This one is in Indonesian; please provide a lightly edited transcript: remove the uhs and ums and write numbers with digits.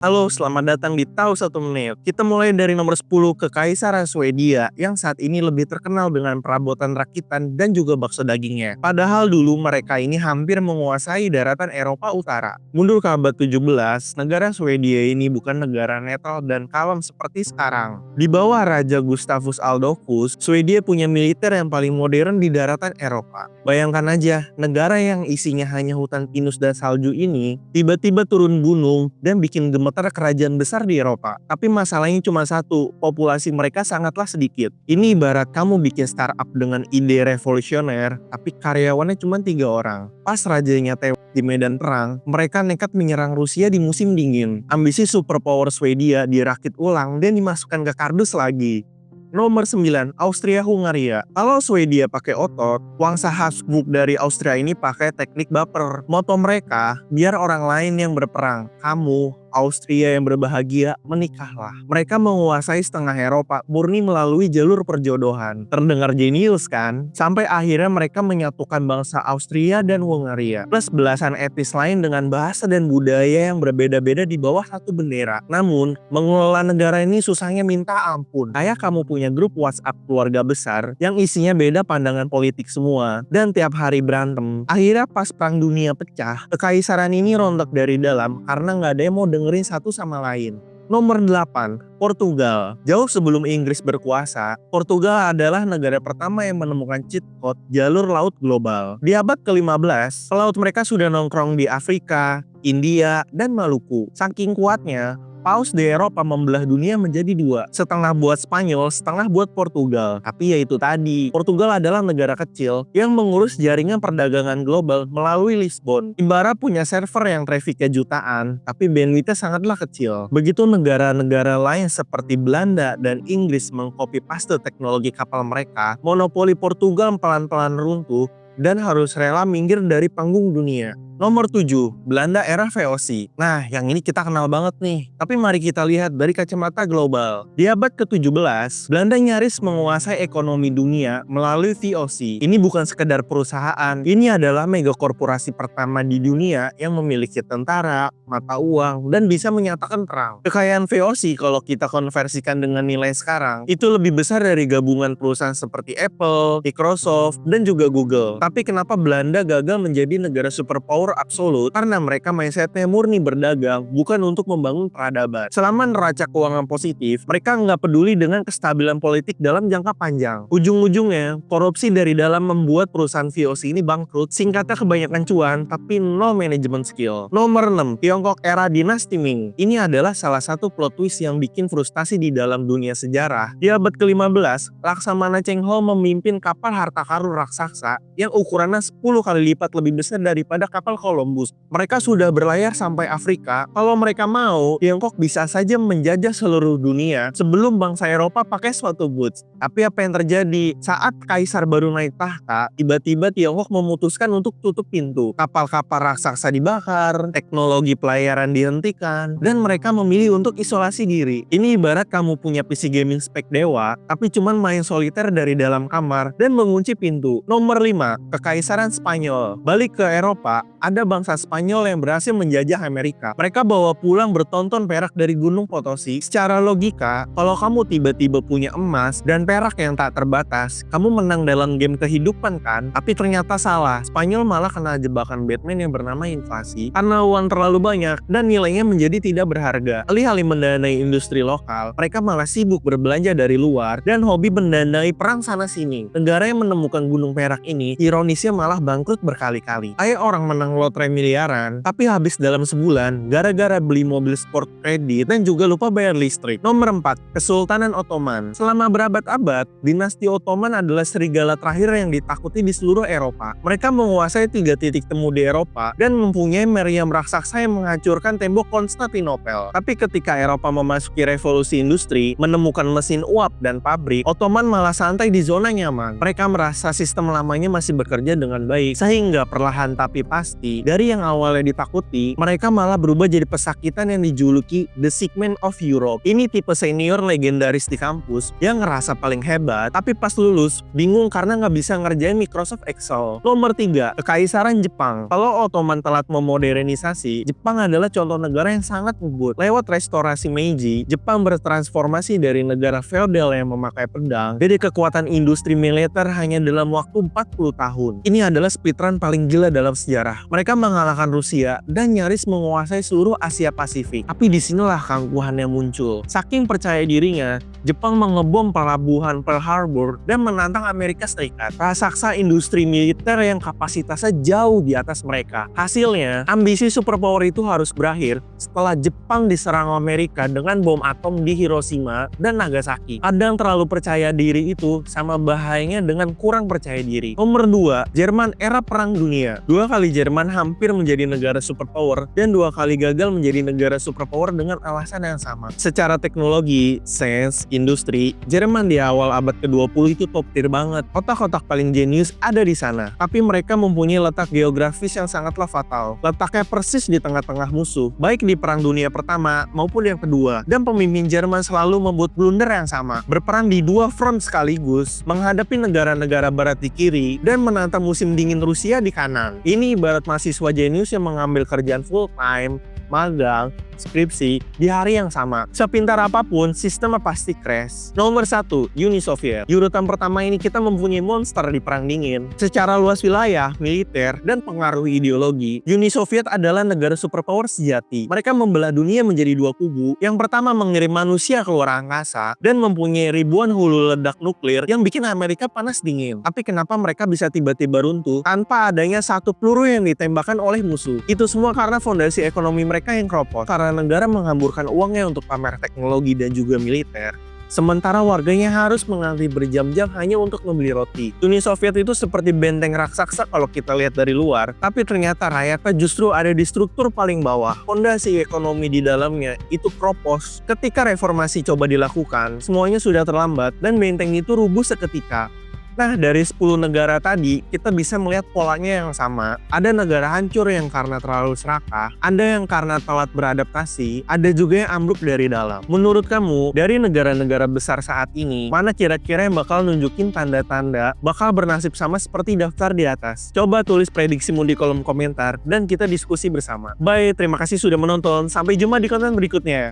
Halo, selamat datang di Tahu Satu Menit. Kita mulai dari nomor 10 Kekaisaran Swedia yang saat ini lebih terkenal dengan perabotan rakitan dan juga bakso dagingnya. Padahal dulu mereka ini hampir menguasai daratan Eropa Utara. Mundur ke abad 17, negara Swedia ini bukan negara netral dan kalem seperti sekarang. Di bawah Raja Gustavus Adolphus, Swedia punya militer yang paling modern di daratan Eropa. Bayangkan aja, negara yang isinya hanya hutan pinus dan salju ini tiba-tiba turun gunung dan bikin gemetar kerajaan besar di Eropa. Tapi masalahnya cuma satu, populasi mereka sangatlah sedikit. Ini ibarat kamu bikin startup dengan ide revolusioner, tapi karyawannya cuma 3 orang. Pas rajanya tewas di medan perang, mereka nekat menyerang Rusia di musim dingin. Ambisi superpower Swedia dirakit ulang dan dimasukkan ke kardus lagi. Nomor 9, Austria-Hungaria. Kalau Swedia pakai otot, Wangsa Habsburg dari Austria ini pakai teknik baper. Moto mereka, biar orang lain yang berperang, kamu, Austria yang berbahagia, menikahlah. Mereka menguasai setengah Eropa murni melalui jalur perjodohan. Terdengar jenius kan? Sampai akhirnya mereka menyatukan bangsa Austria dan Hungaria. Plus belasan etnis lain dengan bahasa dan budaya yang berbeda-beda di bawah satu bendera. Namun, mengelola negara ini susahnya minta ampun. Kayak kamu punya grup WhatsApp keluarga besar yang isinya beda pandangan politik semua. Dan tiap hari berantem. Akhirnya pas perang dunia pecah, kekaisaran ini rontok dari dalam karena nggak ada yang mau dengerin satu sama lain. Nomor 8, Portugal. Jauh sebelum Inggris berkuasa, Portugal adalah negara pertama yang menemukan cheat code jalur laut global. Di abad ke-15, pelaut mereka sudah nongkrong di Afrika, India, dan Maluku. Saking kuatnya, paus di Eropa membelah dunia menjadi 2. Setengah buat Spanyol, setengah buat Portugal. Tapi ya itu tadi, Portugal adalah negara kecil yang mengurus jaringan perdagangan global melalui Lisbon. Ibarat punya server yang trafficnya jutaan, tapi bandwidthnya sangatlah kecil. Begitu negara-negara lain seperti Belanda dan Inggris mengcopy paste teknologi kapal mereka, monopoli Portugal pelan-pelan runtuh dan harus rela minggir dari panggung dunia. Nomor 7, Belanda era VOC. Nah, yang ini kita kenal banget nih. Tapi mari kita lihat dari kacamata global. Di abad ke-17, Belanda nyaris menguasai ekonomi dunia melalui VOC. Ini bukan sekedar perusahaan, ini adalah mega korporasi pertama di dunia yang memiliki tentara, mata uang, dan bisa menyatakan perang. Kekayaan VOC kalau kita konversikan dengan nilai sekarang, itu lebih besar dari gabungan perusahaan seperti Apple, Microsoft, dan juga Google. Tapi kenapa Belanda gagal menjadi negara superpower absolut? Karena mereka mindsetnya murni berdagang, bukan untuk membangun peradaban. Selama neraca keuangan positif, mereka nggak peduli dengan kestabilan politik dalam jangka panjang. Ujung-ujungnya, korupsi dari dalam membuat perusahaan VOC ini bangkrut. Singkatnya kebanyakan cuan, tapi no manajemen skill. Nomor 6, Tiongkok era dinasti Ming. Ini adalah salah satu plot twist yang bikin frustasi di dalam dunia sejarah. Di abad ke-15, Laksamana Cheng Ho memimpin kapal harta karun raksasa yang ukurannya 10 kali lipat lebih besar daripada kapal Columbus. Mereka sudah berlayar sampai Afrika. Kalau mereka mau, Tiongkok bisa saja menjajah seluruh dunia sebelum bangsa Eropa pakai suatu boots. Tapi apa yang terjadi? Saat kaisar baru naik tahta, tiba-tiba Tiongkok memutuskan untuk tutup pintu. Kapal-kapal raksasa dibakar, teknologi pelayaran dihentikan, dan mereka memilih untuk isolasi diri. Ini ibarat kamu punya PC gaming spek dewa, tapi cuman main soliter dari dalam kamar dan mengunci pintu. Nomor 5, Kekaisaran Spanyol. Balik ke Eropa, ada bangsa Spanyol yang berhasil menjajah Amerika. Mereka bawa pulang bertonton perak dari Gunung Potosi. Secara logika, kalau kamu tiba-tiba punya emas dan perak yang tak terbatas, kamu menang dalam game kehidupan kan? Tapi ternyata salah. Spanyol malah kena jebakan Batman yang bernama inflasi. Karena uang terlalu banyak dan nilainya menjadi tidak berharga. Alih-alih mendanai industri lokal, mereka malah sibuk berbelanja dari luar dan hobi mendanai perang sana-sini. Negara yang menemukan gunung perak ini, ironisnya malah bangkrut berkali-kali. Kayak orang menang lotre miliaran, tapi habis dalam sebulan gara-gara beli mobil sport kredit dan juga lupa bayar listrik. Nomor 4, Kesultanan Ottoman. Selama berabad-abad, dinasti Ottoman adalah serigala terakhir yang ditakuti di seluruh Eropa. Mereka menguasai 3 titik temu di Eropa dan mempunyai meriam raksasa yang menghancurkan tembok Konstantinopel. Tapi ketika Eropa memasuki revolusi industri, menemukan mesin uap dan pabrik, Ottoman malah santai di zona nyaman. Mereka merasa sistem lamanya masih bekerja dengan baik, sehingga perlahan tapi pasti bukti. Dari yang awalnya ditakuti, mereka malah berubah jadi pesakitan yang dijuluki The Sick Man of Europe. Ini tipe senior legendaris di kampus yang ngerasa paling hebat, tapi pas lulus bingung karena nggak bisa ngerjain Microsoft Excel. Nomor 3, Kekaisaran Jepang. Kalau Ottoman telat memodernisasi, Jepang adalah contoh negara yang sangat ngebut. Lewat restorasi Meiji, Jepang bertransformasi dari negara feodal yang memakai pedang jadi kekuatan industri militer hanya dalam waktu 40 tahun. Ini adalah speedrun paling gila dalam sejarah. Mereka mengalahkan Rusia dan nyaris menguasai seluruh Asia Pasifik. Tapi disinilah keangkuhannya muncul. Saking percaya dirinya, Jepang mengebom pelabuhan Pearl Harbor dan menantang Amerika Serikat. Raksasa industri militer yang kapasitasnya jauh di atas mereka. Hasilnya, ambisi superpower itu harus berakhir setelah Jepang diserang Amerika dengan bom atom di Hiroshima dan Nagasaki. Kadang terlalu percaya diri itu sama bahayanya dengan kurang percaya diri. Nomor 2, Jerman era Perang Dunia. 2 kali Jerman hampir menjadi negara superpower dan 2 kali gagal menjadi negara superpower dengan alasan yang sama. Secara teknologi, sains, industri, Jerman di awal abad ke-20 itu top tier banget. Otak-otak paling jenius ada di sana. Tapi mereka mempunyai letak geografis yang sangatlah fatal. Letaknya persis di tengah-tengah musuh, baik di Perang Dunia Pertama maupun yang kedua. Dan pemimpin Jerman selalu membuat blunder yang sama. Berperang di 2 front sekaligus, menghadapi negara-negara barat di kiri, dan menantang musim dingin Rusia di kanan. Ini ibarat mahasiswa jenius yang mengambil kerjaan full time, magang, skripsi di hari yang sama. Sepintar apapun, sistemnya pasti crash. Nomor 1, Uni Soviet. Di urutan pertama ini kita mempunyai monster di Perang Dingin. Secara luas wilayah, militer, dan pengaruh ideologi, Uni Soviet adalah negara superpower sejati. Mereka membelah dunia menjadi 2 kubu. Yang pertama mengirim manusia ke luar angkasa dan mempunyai ribuan hulu ledak nuklir yang bikin Amerika panas dingin. Tapi kenapa mereka bisa tiba-tiba runtuh tanpa adanya satu peluru yang ditembakkan oleh musuh? Itu semua karena fondasi ekonomi mereka yang keropos, karena negara menghamburkan uangnya untuk pamer teknologi dan juga militer. Sementara warganya harus mengantri berjam-jam hanya untuk membeli roti. Uni Soviet itu seperti benteng raksasa kalau kita lihat dari luar, tapi ternyata rakyatnya justru ada di struktur paling bawah. Fondasi ekonomi di dalamnya itu kropos. Ketika reformasi coba dilakukan, semuanya sudah terlambat dan benteng itu rubuh seketika. Nah, dari 10 negara tadi, kita bisa melihat polanya yang sama. Ada negara hancur yang karena terlalu serakah, ada yang karena telat beradaptasi, ada juga yang ambruk dari dalam. Menurut kamu, dari negara-negara besar saat ini, mana kira-kira yang bakal nunjukin tanda-tanda bakal bernasib sama seperti daftar di atas? Coba tulis prediksimu di kolom komentar, dan kita diskusi bersama. Bye, terima kasih sudah menonton. Sampai jumpa di konten berikutnya.